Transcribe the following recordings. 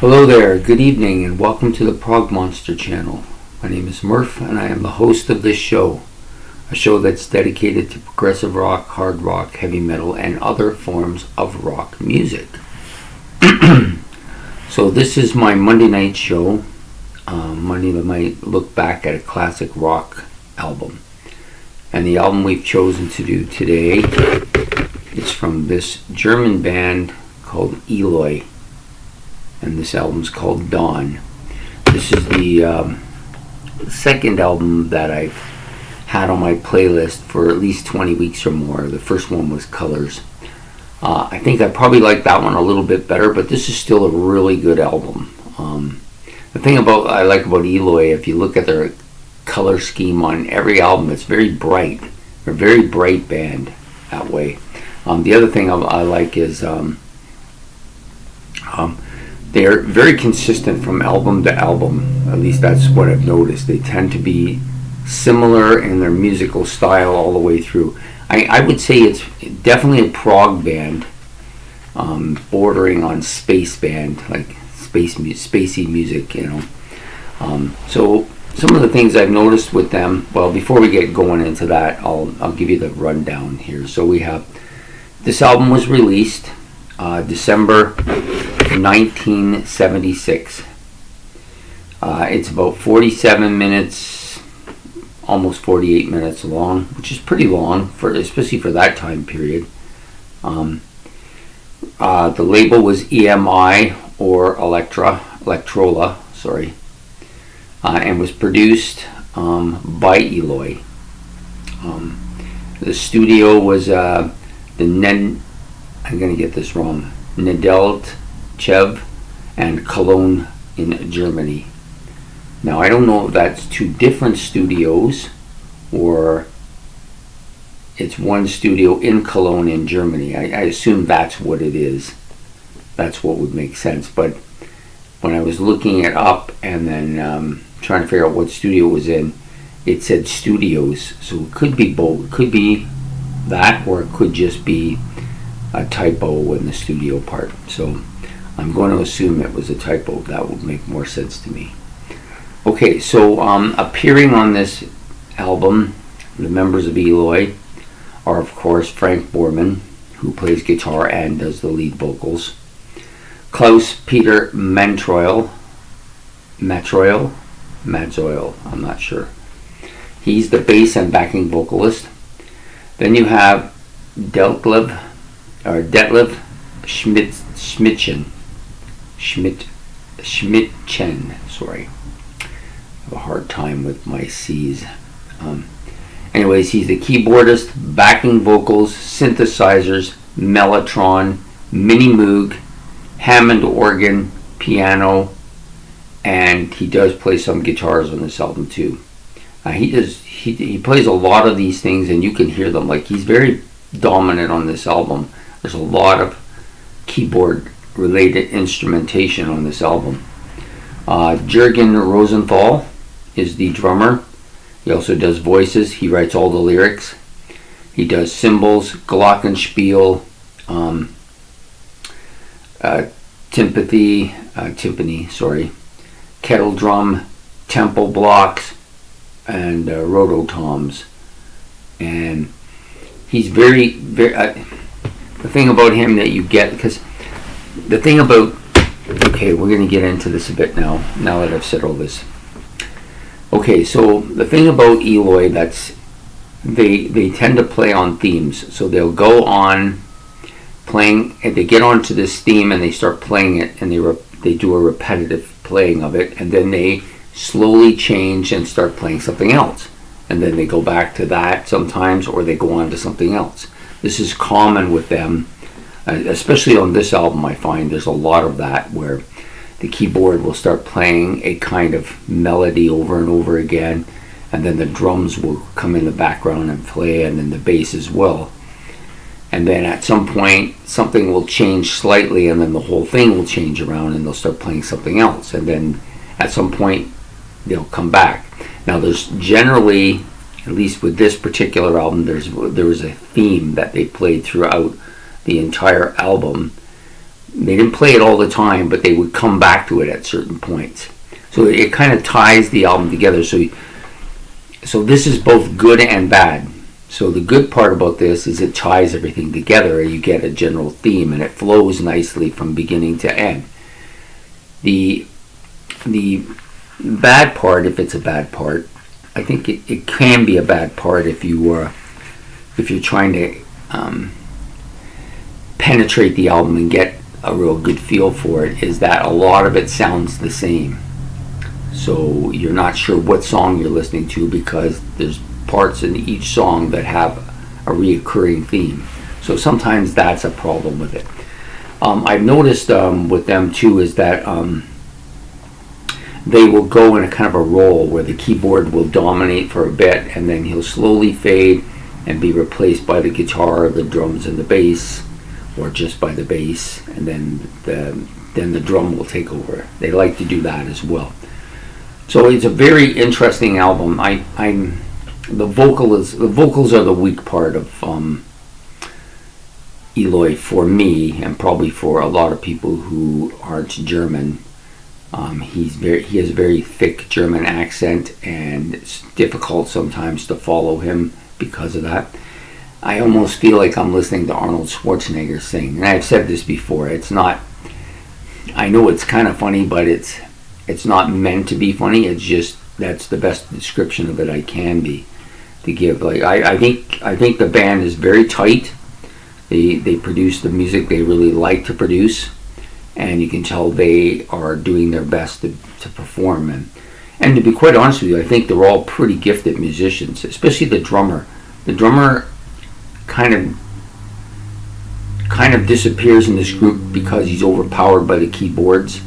Hello there, good evening, and welcome to the Prog Monster channel. My name is Murph, and I am the host of this show, a show that's dedicated to progressive rock, hard rock, heavy metal, and other forms of rock music. So this is my Monday night show. Monday might look back at a classic rock album. And the album we've chosen to do today is from this German band called Eloy. And this album's called Dawn. This is the second album that I've had on my playlist for at least 20 weeks or more. The first one was Colors. I think I probably like that one a little bit better, but this is still a really good album. The thing I like about Eloy, if you look at their color scheme on every album, it's very bright. They're a very bright band that way. The other thing I like is they are very consistent from album to album. At least that's what I've noticed. They tend to be similar in their musical style all the way through. I would say it's definitely a prog band, bordering on space band, like spacey music, you know. So some of the things I've noticed with them. Well, before we get going into that, I'll give you the rundown here. So we have this album was released December 1976. It's about 47 minutes, almost 48 minutes long, which is pretty long especially for that time period. The label was EMI or Electrola, and was produced by Eloy. The studio was I'm going to get this wrong, Nedelt Chev and Cologne in Germany. Now I don't know if that's two different studios or it's one studio in Cologne in Germany. I assume that's what it is. That's what would make sense. But when I was looking it up and then trying to figure out what studio it was in, it said studios. So it could be both. It could be that, or it could just be a typo in the studio part. So I'm going to assume it was a typo. That would make more sense to me. Okay, so appearing on this album, the members of Eloy are, of course, Frank Borman, who plays guitar and does the lead vocals, Klaus-Peter Matroil, I'm not sure. He's the bass and backing vocalist. Then you have Detlef Schmidtchen, sorry. I have a hard time with my C's. Anyways, he's the keyboardist, backing vocals, synthesizers, mellotron, mini moog, Hammond organ, piano, and he does play some guitars on this album too. He plays a lot of these things, and you can hear them. Like, he's very dominant on this album. There's a lot of keyboard related instrumentation on this album. Jürgen Rosenthal is the drummer. He also does voices. He writes all the lyrics. He does cymbals, glockenspiel, timpani, kettle drum, tempo blocks, and rototoms. And he's very, the thing about him that you get, because the thing about, okay, we're going to get into this a bit now that I've said all this. Okay, so the thing about Eloy, they tend to play on themes. So they'll go on playing, and they get onto this theme and they start playing it, and they do a repetitive playing of it, and then they slowly change and start playing something else. And then they go back to that sometimes, or they go on to something else. This is common with them, especially on this album. I find there's a lot of that, where the keyboard will start playing a kind of melody over and over again, and then the drums will come in the background and play, and then the bass as well. And then at some point, something will change slightly, and then the whole thing will change around, and they'll start playing something else. And then at some point, they'll come back. Now, there's generally, at least with this particular album, there was a theme that they played throughout the entire album They didn't play it all the time, but they would come back to it at certain points. So it kind of ties the album together. So this is both good and bad. So the good part about this is it ties everything together, and you get a general theme, and it flows nicely from beginning to end. The bad part, if it's a bad part, I think it can be a bad part if you're trying to penetrate the album and get a real good feel for it, is that a lot of it sounds the same. So you're not sure what song you're listening to because there's parts in each song that have a reoccurring theme. So sometimes that's a problem with it. I've noticed with them too is that they will go in a kind of a roll where the keyboard will dominate for a bit, and then he'll slowly fade and be replaced by the guitar, the drums, and the bass, or just by the bass, and then the drum will take over. They like to do that as well. So it's a very interesting album. The vocals are the weak part of Eloy for me, and probably for a lot of people who aren't German. He has a very thick German accent, and it's difficult sometimes to follow him because of that. I almost feel like I'm listening to Arnold Schwarzenegger sing, and I've said this before. It's not. I know it's kind of funny, but it's not meant to be funny. It's just that's the best description of it I can be to give. Like I think the band is very tight. They produce the music they really like to produce, and you can tell they are doing their best to perform. And to be quite honest with you, I think they're all pretty gifted musicians, especially the drummer. The drummer kind of disappears in this group because he's overpowered by the keyboards.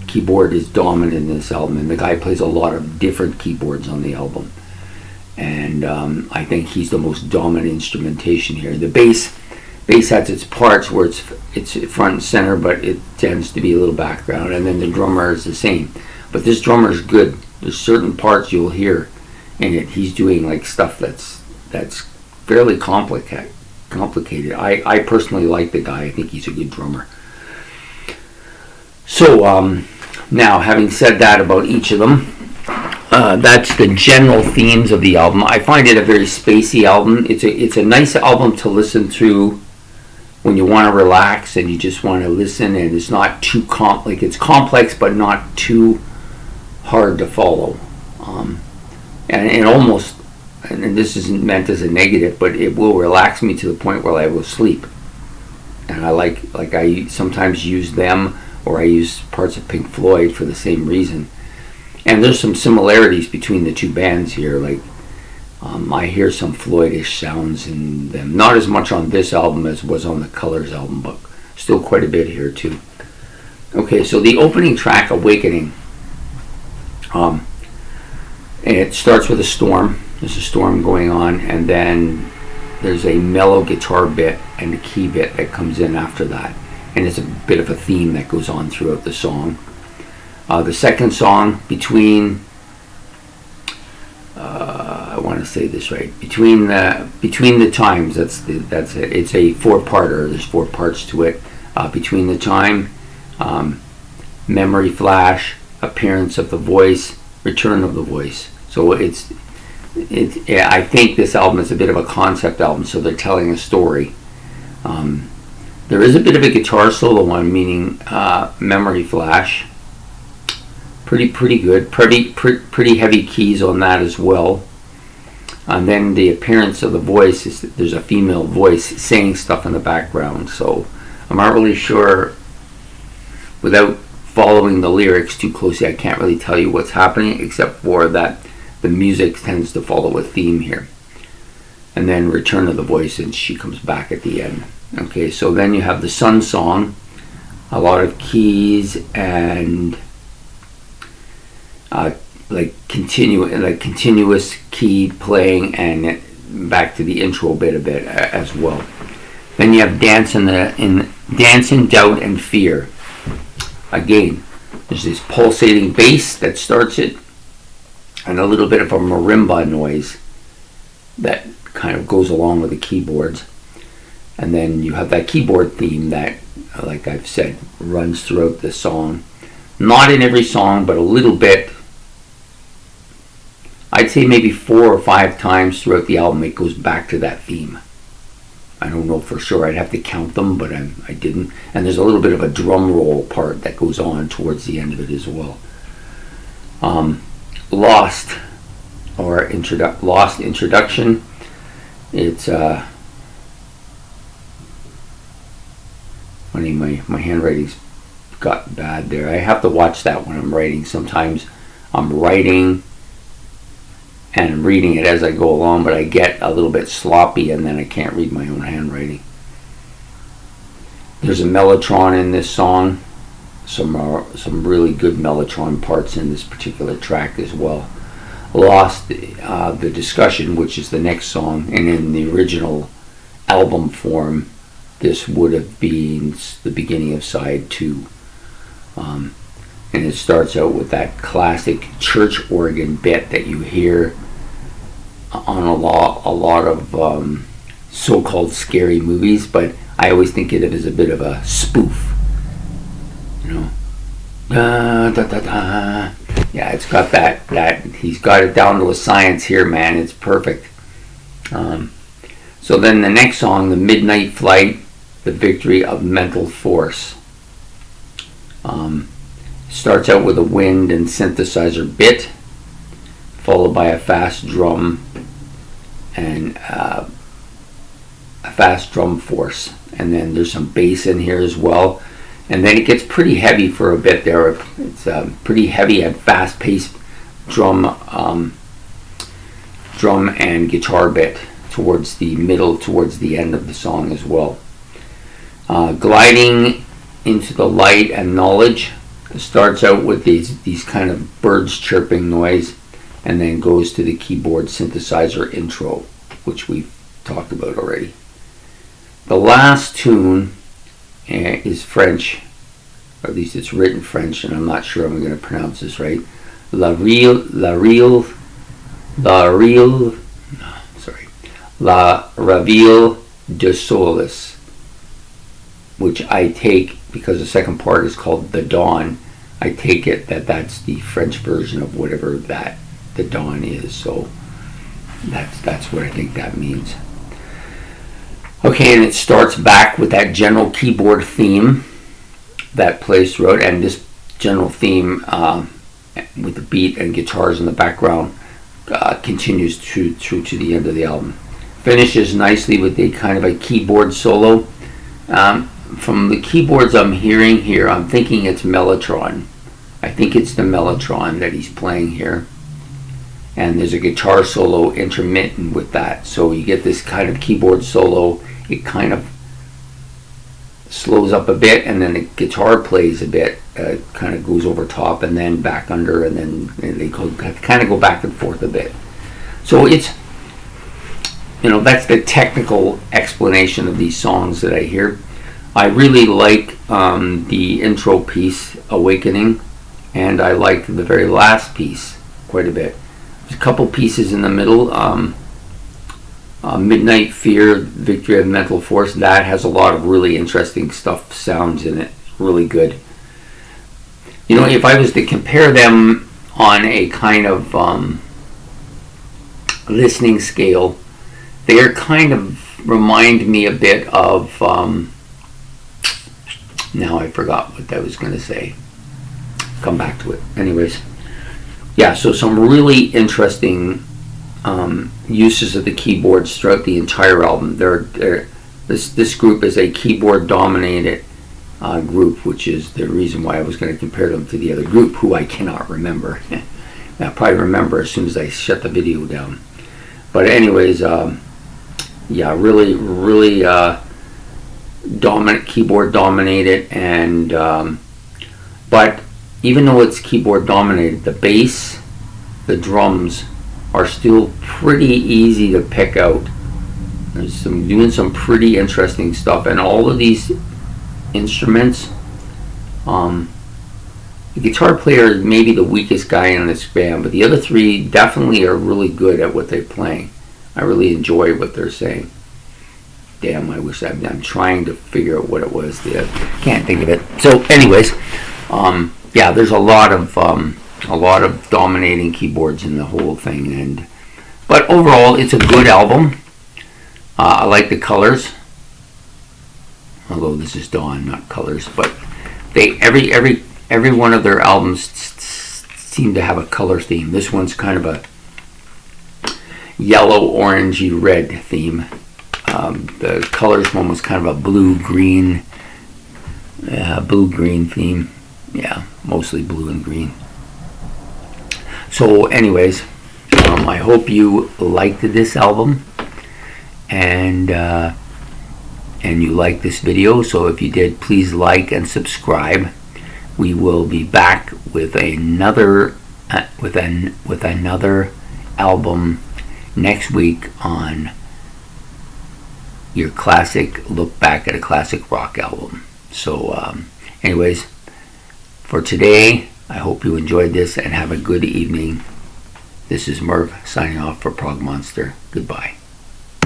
Keyboard is dominant in this album, and the guy plays a lot of different keyboards on the album, and I think he's the most dominant instrumentation here. The bass has its parts where it's front and center, but it tends to be a little background, and then the drummer is the same. But this drummer is good. There's certain parts you'll hear in it. He's doing like stuff that's fairly complicated. I personally like the guy. I think he's a good drummer. So now, having said that about each of them, that's the general themes of the album. I find it a very spacey album. It's a nice album to listen to when you want to relax and you just want to listen, and it's not too it's complex but not too hard to follow. And almost, and this isn't meant as a negative, but it will relax me to the point where I will sleep. And I sometimes use them, or I use parts of Pink Floyd for the same reason. And there's some similarities between the two bands here. Like I hear some Floydish sounds in them. Not as much on this album as was on the Colors album, but still quite a bit here too. Okay, so the opening track, Awakening, and it starts with a storm. There's a storm going on, and then there's a mellow guitar bit and a key bit that comes in after that. And it's a bit of a theme that goes on throughout the song. The second song, Between, I want to say this right, Between the Times, that's it. It's a four-parter. There's four parts to it. Between the Time, Memory Flash, Appearance of the Voice, Return of the Voice. So I think this album is a bit of a concept album, so they're telling a story. There is a bit of a guitar solo on, meaning Memory Flash. Pretty good. Pretty heavy keys on that as well. And then the appearance of the voice is that there's a female voice saying stuff in the background. So I'm not really sure, without following the lyrics too closely, I can't really tell you what's happening, except for that the music tends to follow a theme here. And then Return of the Voice, and she comes back at the end. Okay, so then you have the Sun Song, a lot of keys and continuous key playing, and back to the intro bit a bit as well. Then you have Dance in Doubt and Fear. Again, there's this pulsating bass that starts it, and a little bit of a marimba noise that kind of goes along with the keyboards. And then you have that keyboard theme that like I've said, runs throughout the song. Not in every song, but a little bit. I'd say maybe 4 or 5 times throughout the album it goes back to that theme. I don't know for sure. I'd have to count them, but I didn't. And there's a little bit of a drum roll part that goes on towards the end of it as well. Lost, or Lost introduction. It's funny, my handwriting's got bad there. I have to watch that when I'm writing. Sometimes I'm writing and I'm reading it as I go along, but I get a little bit sloppy and then I can't read my own handwriting. There's a mellotron in this song. Some really good mellotron parts in this particular track as well. Lost, the Discussion, which is the next song, and in the original album form, this would have been the beginning of side 2. And it starts out with that classic church organ bit that you hear on a lot of so-called scary movies, but I always think of it as a bit of a spoof. You know, da, da, da, da. Yeah, it's got that he's got it down to a science here, man. It's perfect. So then the next song, The Midnight Flight, The Victory of Mental Force, starts out with a wind and synthesizer bit, followed by a fast drum and a fast drum force, and then there's some bass in here as well. And then it gets pretty heavy for a bit there. It's pretty heavy and fast-paced drum and guitar bit towards the middle, towards the end of the song as well. Gliding into the Light and Knowledge. It starts out with these kind of birds chirping noise, and then goes to the keyboard synthesizer intro, which we've talked about already. The last tune is French, or at least it's written French, and I'm not sure I'm going to pronounce this right. La Raville de Solis, which I take, because the second part is called The Dawn, I take it that that's the French version of whatever that The Dawn is, so that's what I think that means. Okay, and it starts back with that general keyboard theme that plays throughout, and this general theme with the beat and guitars in the background continues through to the end of the album. Finishes nicely with a kind of a keyboard solo. From the keyboards I'm hearing here, I'm thinking it's mellotron. I think it's the mellotron that he's playing here. And there's a guitar solo intermittent with that. So you get this kind of keyboard solo. It kind of slows up a bit, and then the guitar plays a bit, kind of goes over top and then back under, and then they kind of go back and forth a bit. So it's, that's the technical explanation of these songs that I hear. I really like the intro piece, Awakening, and I like the very last piece quite a bit. There's a couple pieces in the middle. Midnight Fear, Victory of Mental Force, that has a lot of really interesting sounds in it. Really good. If I was to compare them on a kind of listening scale, they kind of remind me a bit of, now I forgot what I was going to say. Come back to it. Anyways, yeah, so some really interesting uses of the keyboards throughout the entire album. This group is a keyboard-dominated group, which is the reason why I was going to compare them to the other group, who I cannot remember. I'll probably remember as soon as I shut the video down. But anyways, yeah, really dominant, keyboard-dominated, and but even though it's keyboard-dominated, the bass, the drums are still pretty easy to pick out. There's doing some pretty interesting stuff, and all of these instruments, the guitar player is maybe the weakest guy in this band, but the other three definitely are really good at what they're playing. I really enjoy what they're saying. Damn, I wish I'm trying to figure out what it was. Can't think of it. So, anyways, yeah, there's a lot of dominating keyboards in the whole thing, but overall, it's a good album. I like the colors, although this is Dawn, not Colors. But every one of their albums seem to have a color theme. This one's kind of a yellow, orangey, red theme. The Colors one was kind of a blue-green theme. Yeah, mostly blue and green. So, anyways, I hope you liked this album, and you liked this video. So, if you did, please like and subscribe. We will be back with another album next week on your classic look back at a classic rock album. So, anyways, for today, I hope you enjoyed this and have a good evening. This is Merv signing off for Prog Monster. Goodbye.